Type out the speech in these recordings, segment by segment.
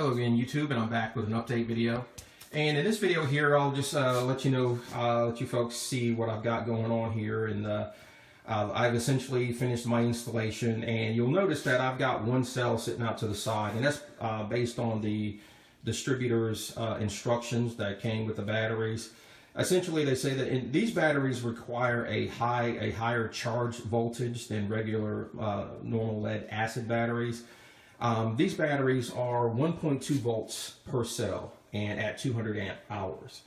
Hello again, YouTube, and I'm back with an update video. And in this video here, I'll just let you know, let you folks see what I've got going on here. And I've essentially finished my installation, and you'll notice that I've got one cell sitting out to the side, and that's based on the distributor's instructions that came with the batteries. Essentially, they say that these batteries require a higher charge voltage than regular normal lead acid batteries. These batteries are 1.2 volts per cell and at 200 amp hours.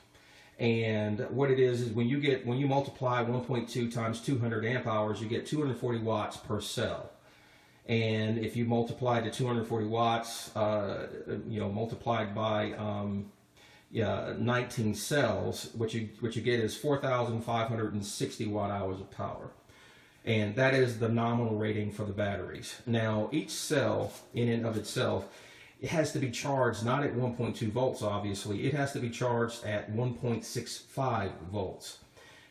And what it is when you multiply 1.2 times 200 amp hours, you get 240 watts per cell. And if you multiply the 240 watts, multiplied by 19 cells, what you get is 4,560 watt hours of power. And that is the nominal rating for the batteries. Now, each cell in and of itself, it has to be charged not at 1.2 volts, obviously. It has to be charged at 1.65 volts.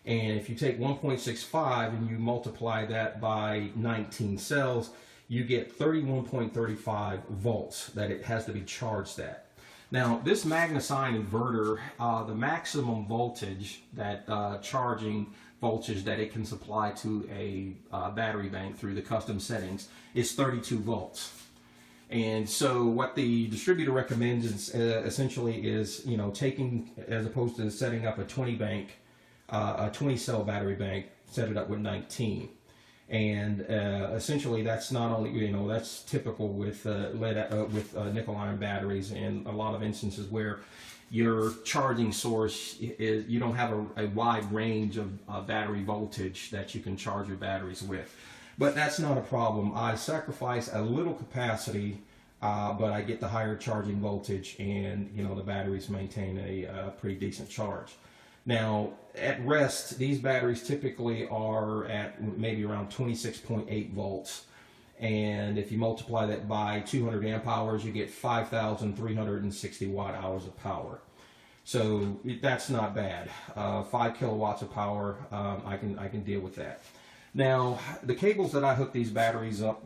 And if you take 1.65 and you multiply that by 19 cells, you get 31.35 volts that it has to be charged at. Now, this Magnum inverter, the maximum voltage that charging voltage that it can supply to a battery bank through the custom settings is 32 volts. And so what the distributor recommends is essentially is, taking, as opposed to setting up a 20 cell battery bank, set it up with 19. And essentially that's not only, that's typical with nickel iron batteries, and a lot of instances where your charging source is, you don't have a wide range of battery voltage that you can charge your batteries with. But that's not a problem. I sacrifice a little capacity, but I get the higher charging voltage, and the batteries maintain a pretty decent charge. Now, at rest, these batteries typically are at maybe around 26.8 volts. And if you multiply that by 200 amp hours, you get 5,360 watt hours of power. So that's not bad. 5 kilowatts of power, I can deal with that. Now, the cables that I hook these batteries up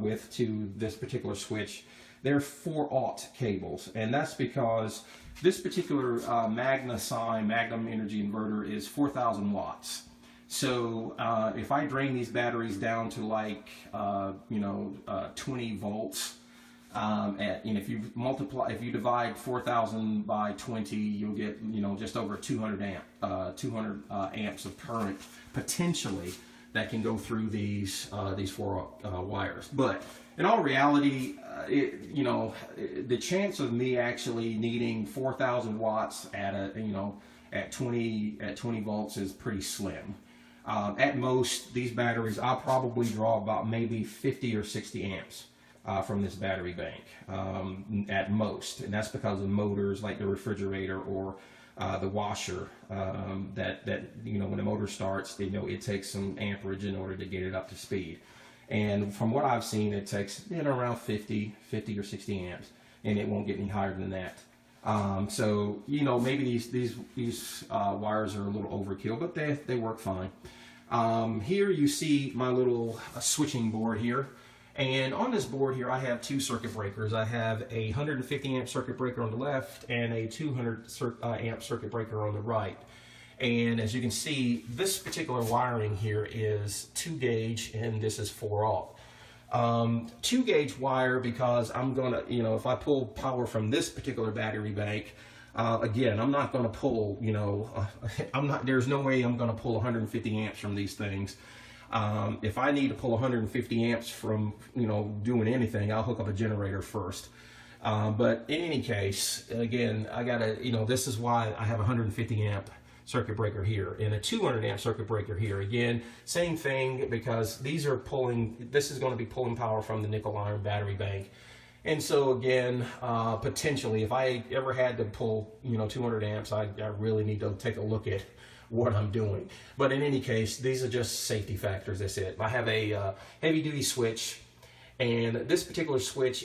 with to this particular switch, they're 4-aught cables, and that's because this particular Magnum energy inverter is 4,000 watts. So if I drain these batteries down to like 20 volts, if you divide 4,000 by 20, you'll get just over 200 amps of current potentially that can go through these 4 wires. But in all reality, the chance of me actually needing 4,000 watts at 20 volts is pretty slim. At most, these batteries, I'll probably draw about maybe 50 or 60 amps from this battery bank at most, and that's because of motors like the refrigerator or the washer that when the motor starts, it takes some amperage in order to get it up to speed. And from what I've seen, it takes around 50 or 60 amps, and it won't get any higher than that. So maybe these wires are a little overkill, but they work fine. Here you see my little switching board here, and on this board here I have 2 circuit breakers. I have a 150 amp circuit breaker on the left and a 200 amp circuit breaker on the right. And as you can see, this particular wiring here is 2 gauge, and this is 4-aught. 2 gauge wire because I'm gonna, if I pull power from this particular battery bank, again, I'm not gonna pull, there's no way I'm gonna pull 150 amps from these things. If I need to pull 150 amps from, doing anything, I'll hook up a generator first. But in any case, again, I gotta, this is why I have a 150 amp circuit breaker here and a 200 amp circuit breaker here. Again, same thing, because this is going to be pulling power from the nickel iron battery bank. And so again, potentially, if I ever had to pull 200 amps, I really need to take a look at what I'm doing. But in any case, these are just safety factors. That's it. I have a heavy duty switch, and this particular switch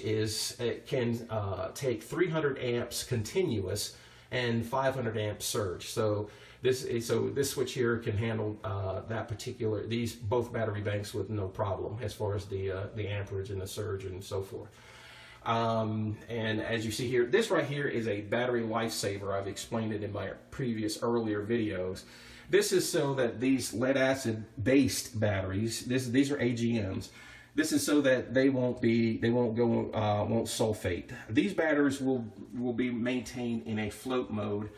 can take 300 amps continuous and 500 amp surge. So this switch here can handle both battery banks with no problem as far as the amperage and the surge and so forth. And as you see here, this right here is a battery lifesaver. I've explained it in my earlier videos. This is so that these lead acid based batteries, these are AGMs. This is so that they won't sulfate. These batteries will be maintained in a float mode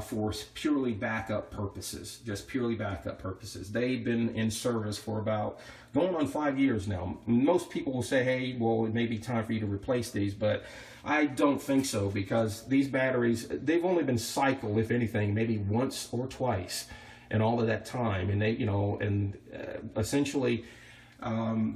for purely backup purposes, just purely backup purposes. They've been in service for about going on 5 years now. Most people will say, hey, well, it may be time for you to replace these, but I don't think so, because these batteries, they've only been cycled, if anything, maybe once or twice in all of that time. And they, essentially,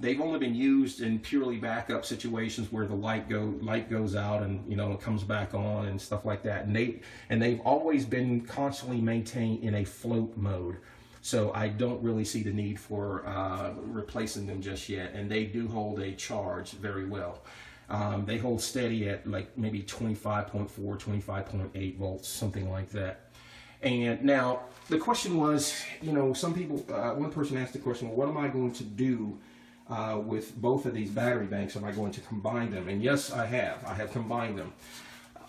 they've only been used in purely backup situations where the light goes out and it comes back on and stuff like that. And they've always been constantly maintained in a float mode. So I don't really see the need for replacing them just yet. And they do hold a charge very well. They hold steady at like maybe 25.4, 25.8 volts, something like that. And now the question was, some people, one person asked the question, well, what am I going to do with both of these battery banks? Am I going to combine them? And yes, I have combined them.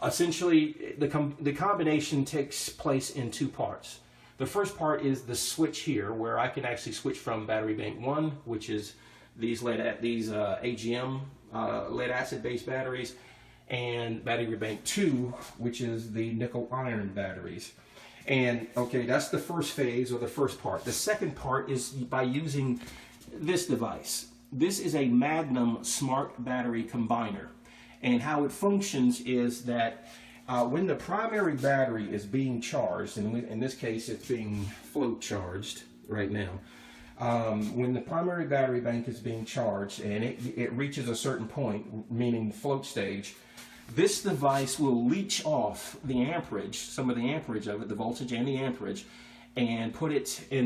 Essentially, the combination takes place in two parts. The first part is the switch here, where I can actually switch from battery bank 1, which is these AGM lead acid based batteries, and battery bank 2, which is the nickel iron batteries. And okay, that's the first phase, or the first part. The second part is by using this device. This is a Magnum smart battery combiner. And how it functions is that when the primary battery is being charged, and in this case it's being float charged right now, when the primary battery bank is being charged and it reaches a certain point, meaning float stage, this device will leach off the amperage, some of the amperage of it, the voltage and the amperage, and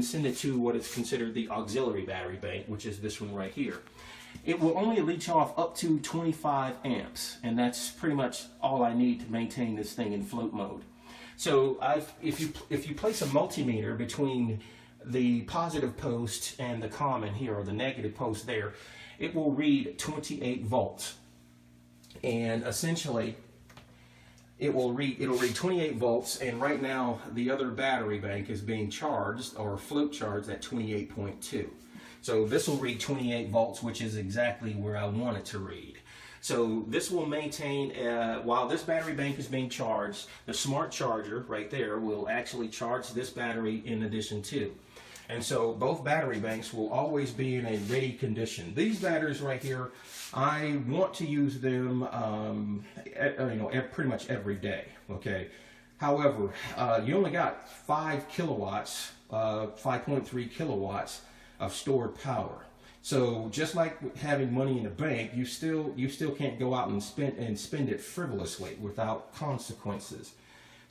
send it to what is considered the auxiliary battery bank, which is this one right here. It will only leach off up to 25 amps, and that's pretty much all I need to maintain this thing in float mode. So if you place a multimeter between the positive post and the common here, or the negative post there, it will read 28 volts. And essentially, it'll read 28 volts, and right now the other battery bank is being charged, or float charged, at 28.2. So this will read 28 volts, which is exactly where I want it to read. So this will maintain, while this battery bank is being charged, the smart charger right there will actually charge this battery in addition to. And so both battery banks will always be in a ready condition. These batteries right here, I want to use them, pretty much every day. Okay. However, you only got 5 kilowatts, 5.3 kilowatts of stored power. So just like having money in the bank, you still can't go out and spend it frivolously without consequences.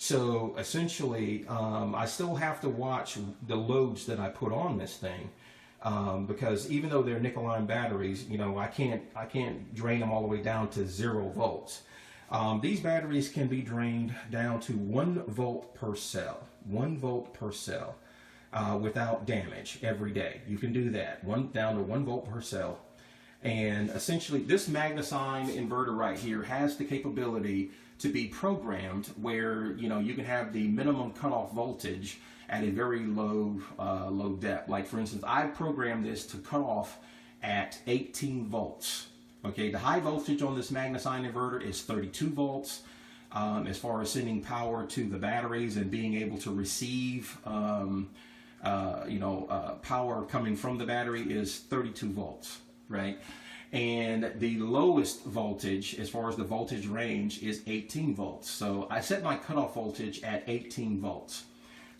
So essentially, I still have to watch the loads that I put on this thing, because even though they're nickel-ion batteries, I can't drain them all the way down to 0 volts. These batteries can be drained down to 1 volt per cell, 1 volt per cell, without damage every day. You can do that, down to 1 volt per cell. And essentially, this Magnum inverter right here has the capability to be programmed where you can have the minimum cutoff voltage at a very low depth. Like for instance, I programmed this to cut off at 18 volts. Okay, the high voltage on this Magnum inverter is 32 volts. As far as sending power to the batteries and being able to receive power coming from the battery is 32 volts, right? And the lowest voltage, as far as the voltage range, is 18 volts. So I set my cutoff voltage at 18 volts.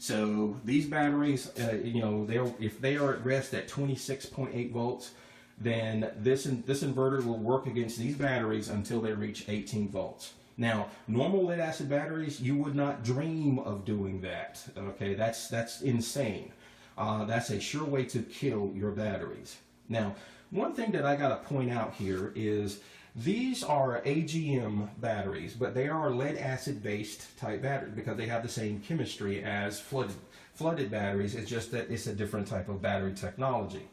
So these batteries, if they are at rest at 26.8 volts, then this inverter will work against these batteries until they reach 18 volts. Now, normal lead acid batteries, you would not dream of doing that. Okay, that's insane. That's a sure way to kill your batteries. Now, one thing that I got to point out here is these are AGM batteries, but they are lead acid based type batteries because they have the same chemistry as flooded batteries. It's just that it's a different type of battery technology.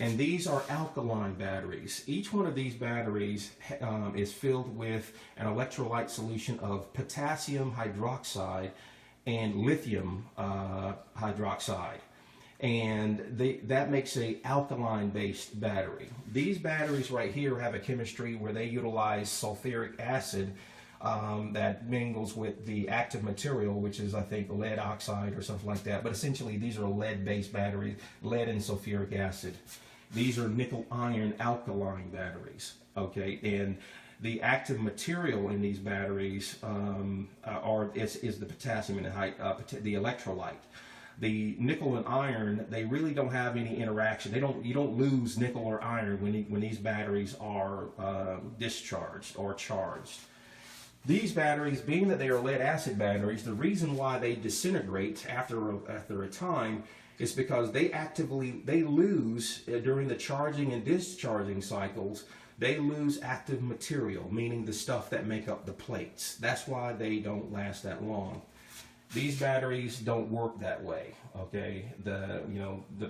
And these are alkaline batteries. Each one of these batteries is filled with an electrolyte solution of potassium hydroxide and lithium hydroxide. And that makes a alkaline-based battery. These batteries right here have a chemistry where they utilize sulfuric acid that mingles with the active material, which is, I think, lead oxide or something like that. But essentially, these are lead-based batteries, lead and sulfuric acid. These are nickel-iron alkaline batteries, okay? And the active material in these batteries is the potassium and the electrolyte. The nickel and iron, they really don't have any interaction. You don't lose nickel or iron when these batteries are discharged or charged. These batteries, being that they are lead-acid batteries, the reason why they disintegrate after a time is because they lose during the charging and discharging cycles. They lose active material, meaning the stuff that make up the plates. That's why they don't last that long. These batteries don't work that way. Okay,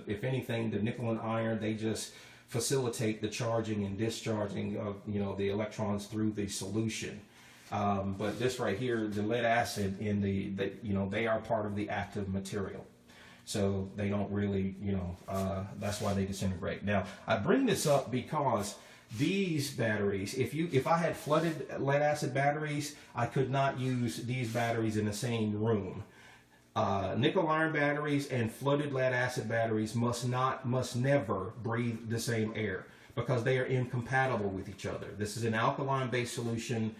if anything, the nickel and iron, they just facilitate the charging and discharging of the electrons through the solution. But this right here, the lead acid they are part of the active material. So they don't really, that's why they disintegrate. Now, I bring this up because these batteries, if I had flooded lead acid batteries, I could not use these batteries in the same room. Nickel iron batteries and flooded lead acid batteries must never breathe the same air because they are incompatible with each other. This is an alkaline-based solution.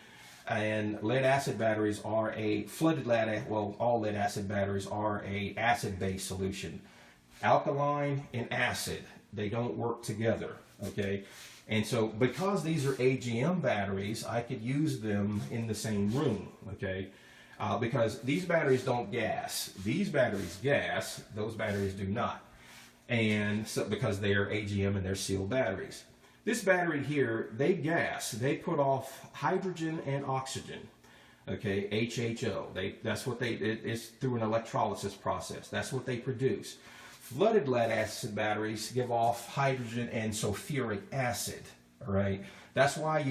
And lead acid batteries are all lead acid batteries are a acid-based solution. Alkaline and acid, they don't work together, okay? And so because these are AGM batteries, I could use them in the same room, okay? Because these batteries don't gas. These batteries gas, those batteries do not. And so because they are AGM and they're sealed batteries. This battery here, they gas. They put off hydrogen and oxygen, okay, HHO. It's through an electrolysis process. That's what they produce. Flooded lead acid batteries give off hydrogen and sulfuric acid, all right? That's why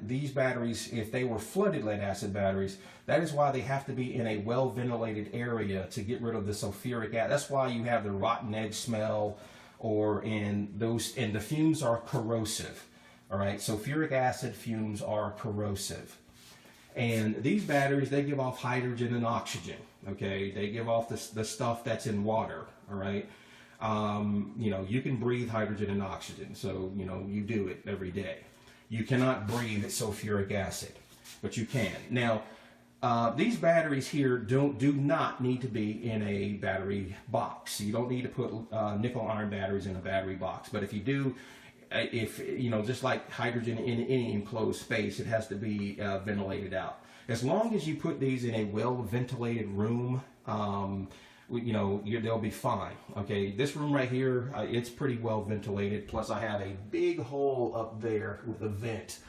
these batteries, if they were flooded lead acid batteries, that is why they have to be in a well-ventilated area to get rid of the sulfuric acid. That's why you have the rotten egg smell, and the fumes are corrosive, all right? Sulfuric acid fumes are corrosive. And these batteries, they give off hydrogen and oxygen, okay? They give off the stuff that's in water, all right? You can breathe hydrogen and oxygen, so, you do it every day. You cannot breathe sulfuric acid, but you can. Now, these batteries here do not need to be in a battery box. You don't need to put nickel iron batteries in a battery box. But if you do, just like hydrogen in any enclosed space, it has to be ventilated out. As long as you put these in a well-ventilated room, they'll be fine. Okay, this room right here, it's pretty well ventilated. Plus, I have a big hole up there with a vent.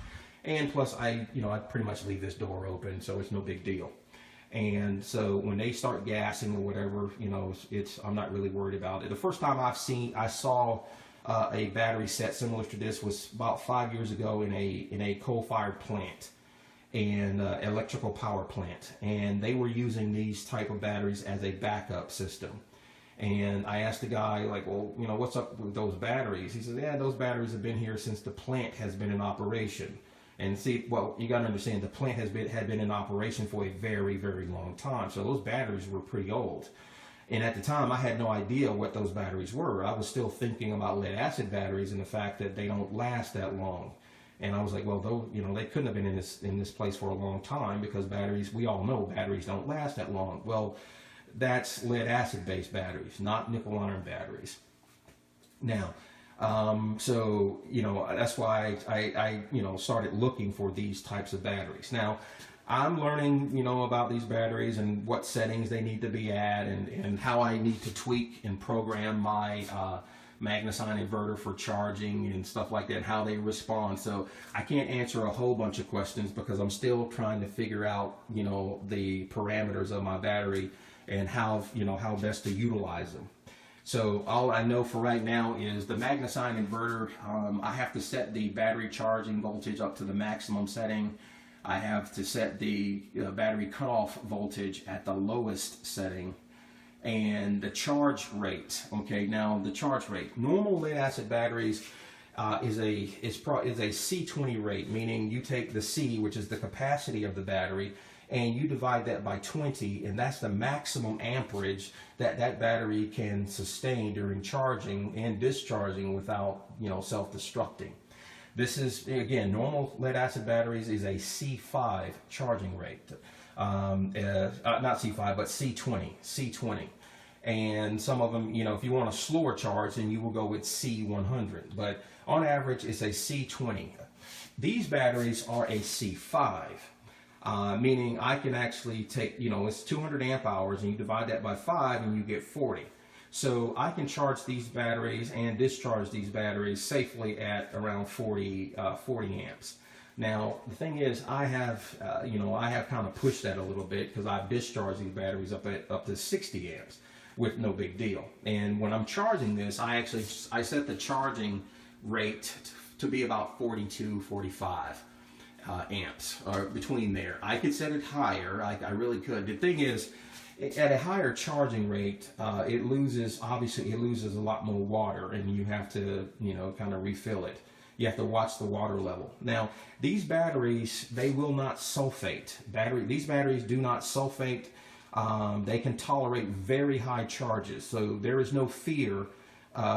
And plus, I pretty much leave this door open, so it's no big deal. And so when they start gassing or whatever, I'm not really worried about it. The first time I saw a battery set similar to this was about 5 years ago in a coal-fired plant and electrical power plant, and they were using these type of batteries as a backup system. And I asked the guy, like, well, what's up with those batteries? He says, yeah, those batteries have been here since the plant has been in operation. And see, well, you got to understand, the plant had been in operation for a very, very long time. So those batteries were pretty old. And at the time, I had no idea what those batteries were. I was still thinking about lead acid batteries and the fact that they don't last that long. And I was like, well, they couldn't have been in this place for a long time because batteries, we all know batteries don't last that long. Well, that's lead acid based batteries, not nickel iron batteries. Now, that's why I started looking for these types of batteries. Now, I'm learning, about these batteries and what settings they need to be at and how I need to tweak and program my Magnum inverter for charging and stuff like that, how they respond. So I can't answer a whole bunch of questions because I'm still trying to figure out, the parameters of my battery and how best to utilize them. So all I know for right now is the Magnum inverter, I have to set the battery charging voltage up to the maximum setting. I have to set the battery cutoff voltage at the lowest setting. And the charge rate, okay, now the charge rate. Normal lead acid batteries is a C20 rate, meaning you take the C, which is the capacity of the battery, and you divide that by 20, and that's the maximum amperage that that battery can sustain during charging and discharging without, self-destructing. This is, again, normal lead acid batteries is a C5 charging rate. Not C5, but C20. And some of them, if you want a slower charge, then you will go with C100. But on average, it's a C20. These batteries are a C5. Meaning I can actually take, it's 200 amp hours and you divide that by 5 and you get 40. So I can charge these batteries and discharge these batteries safely at around 40 amps. Now, the thing is, I have kind of pushed that a little bit because I've discharged these batteries up to 60 amps with no big deal. And when I'm charging this, I set the charging rate to be about 42, 45. Amps, or between there. I could set it higher, I really could. The thing is, at a higher charging rate, it loses a lot more water, and you have to, kind of refill it. You have to watch the water level. Now, these batteries, they will not sulfate. These batteries do not sulfate. They can tolerate very high charges, so there is no fear.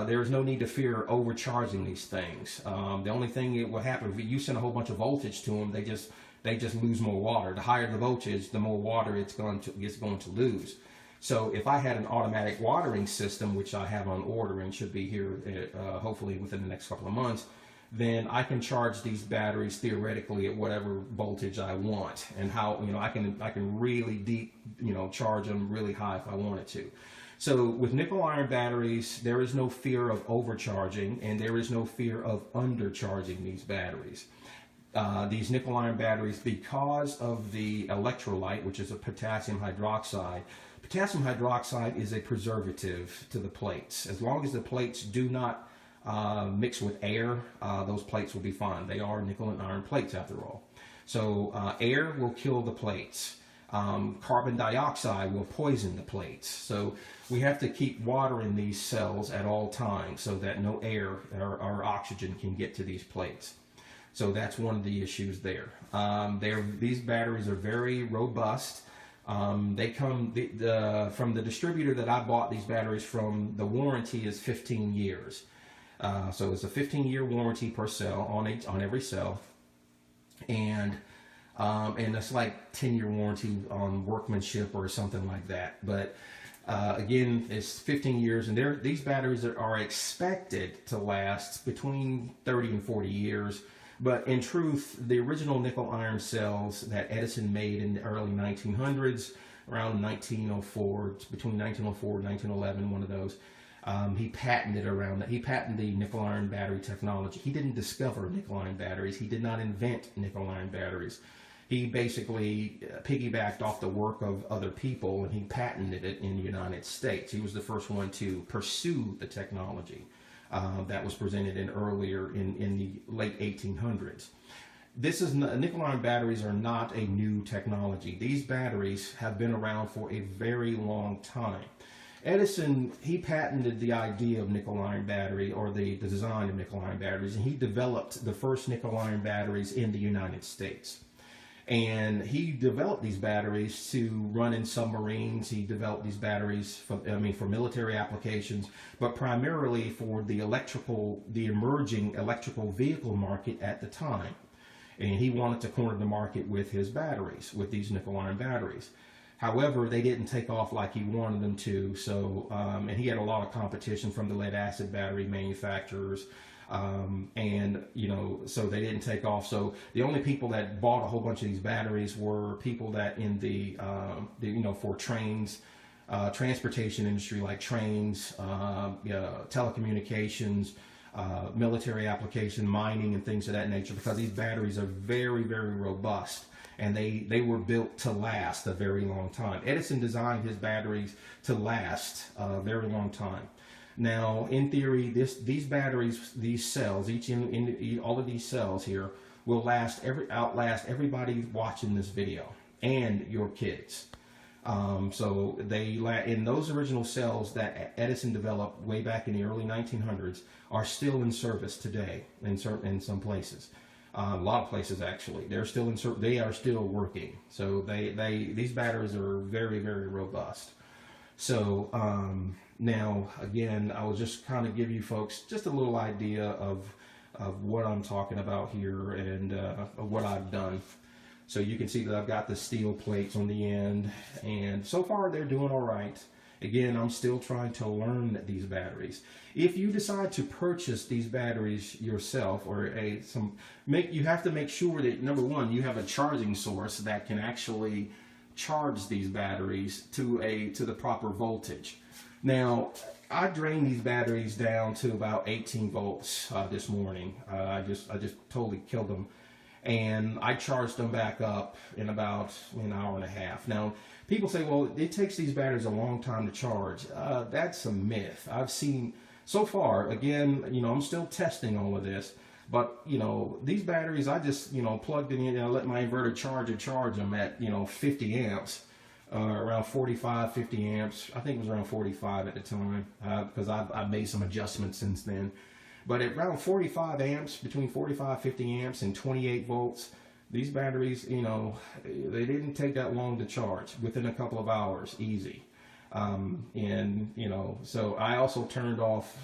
There is no need to fear overcharging these things. The only thing that will happen if you send a whole bunch of voltage to them, they just lose more water. The higher the voltage, the more water it's going to lose. So if I had an automatic watering system, which I have on order and should be here hopefully within the next couple of months, then I can charge these batteries theoretically at whatever voltage I want, and how I can really deep charge them really high if I wanted to. So with nickel iron batteries, there is no fear of overcharging, and there is no fear of undercharging these batteries. These nickel iron batteries, because of the electrolyte, which is a potassium hydroxide. Potassium hydroxide is a preservative to the plates. As long as the plates do not mix with air, those plates will be fine. They are nickel and iron plates after all. So air will kill the plates. Carbon dioxide will poison the plates. So we have to keep water in these cells at all times so that no air or oxygen can get to these plates. So that's one of the issues there. These batteries are very robust. They come from the distributor that I bought these batteries from. The warranty is 15 years. So it's a 15-year warranty per cell on every cell, and it's like 10-year warranty on workmanship or something like that. But again, it's 15 years, and these batteries are expected to last between 30 and 40 years. But in truth, the original nickel iron cells that Edison made in the early 1900s, around 1904, between 1904 and 1911, one of those, he patented the nickel iron battery technology. He didn't discover nickel iron batteries. He did not invent nickel iron batteries. He basically piggybacked off the work of other people, and he patented it in the United States. He was the first one to pursue the technology that was presented earlier in the late 1800s. Nickel iron batteries are not a new technology. These batteries have been around for a very long time. Edison, he patented the idea of nickel iron battery, or the design of nickel iron batteries, and he developed the first nickel iron batteries in the United States. And he developed these batteries to run in submarines. He developed these batteries for military applications, but primarily for the emerging electrical vehicle market at the time. And he wanted to corner the market with his batteries, with these nickel iron batteries. However, they didn't take off like he wanted them to. So, and he had a lot of competition from the lead acid battery manufacturers. So they didn't take off. So the only people that bought a whole bunch of these batteries were people that in for trains, transportation industry, like trains, telecommunications, military application, mining, and things of that nature, because these batteries are very, very robust, and they were built to last a very long time. Edison designed his batteries to last a very long time. Now, in theory, these batteries, these cells, all of these cells here will outlast everybody watching this video and your kids. So in those original cells that Edison developed way back in the early 1900s are still in service today in some places. A lot of places actually, they are still working. So these batteries are very, very robust. So now again, I will just kind of give you folks just a little idea of what I'm talking about here and what I've done. So you can see that I've got the steel plates on the end, and so far they're doing all right. Again, I'm still trying to learn these batteries. If you decide to purchase these batteries yourself, or you have to make sure that, number one, you have a charging source that can actually charge these batteries to the proper voltage. Now, I drained these batteries down to about 18 volts this morning. I just totally killed them. And I charged them back up in about an hour and a half. Now, people say, well, it takes these batteries a long time to charge. That's a myth. I've seen, so far, again, I'm still testing all of this, but, these batteries, I just, plugged it in and I let my inverter charge them at, 50 amps, around 45, 50 amps. I think it was around 45 at the time, because I've made some adjustments since then. But at around 45 amps, between 45, 50 amps and 28 volts, these batteries, they didn't take that long to charge, within a couple of hours, easy. So I also turned off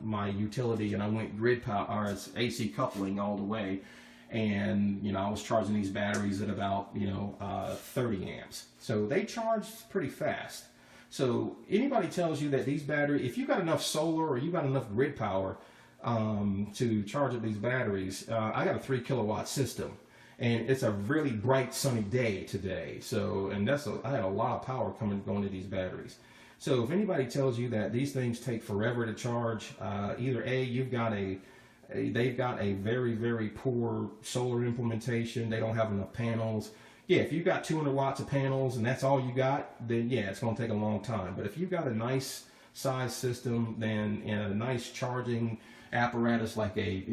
my utility and I went grid power, or AC coupling all the way. And, I was charging these batteries at about, 30 amps. So they charged pretty fast. So anybody tells you that these batteries, if you've got enough solar or you've got enough grid power, to charge up these batteries, I got a 3 kilowatt system, and it's a really bright sunny day today. So, and I had a lot of power going to these batteries. So if anybody tells you that these things take forever to charge, either they've got a very, very poor solar implementation. They don't have enough panels. Yeah, if you've got 200 watts of panels and that's all you got, then yeah, it's going to take a long time. But if you've got a nice size system, then and a nice charging apparatus like a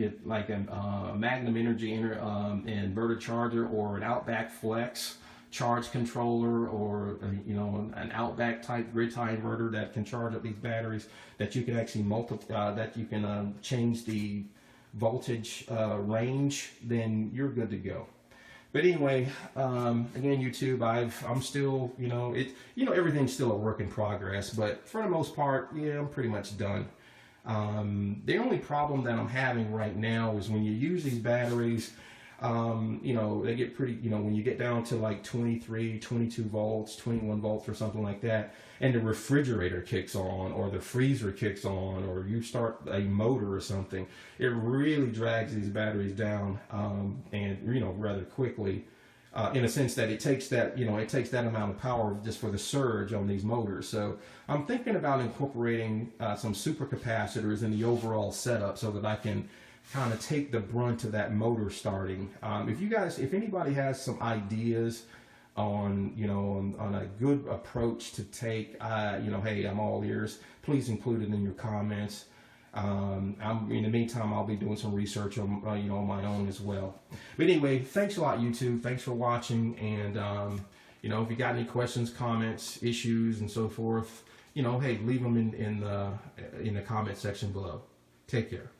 Magnum Energy inverter charger, or an Outback Flex charge controller, or an Outback type grid tie inverter that can charge up these batteries, that you can actually change the voltage range, then you're good to go. But anyway, again, YouTube, I'm still, everything's still a work in progress, but for the most part, yeah, I'm pretty much done. The only problem that I'm having right now is when you use these batteries, they get pretty, when you get down to like 23, 22 volts, 21 volts or something like that, and the refrigerator kicks on, or the freezer kicks on, or you start a motor or something, it really drags these batteries down, and, rather quickly, in a sense that it takes that, it takes that amount of power just for the surge on these motors. So I'm thinking about incorporating some supercapacitors in the overall setup so that I can kind of take the brunt of that motor starting. If anybody has some ideas on, on a good approach to take, hey, I'm all ears. Please include it in your comments. In the meantime, I'll be doing some research on, on my own as well. But anyway, thanks a lot, YouTube. Thanks for watching. And, if you got any questions, comments, issues, and so forth, hey, leave them in the comment section below. Take care.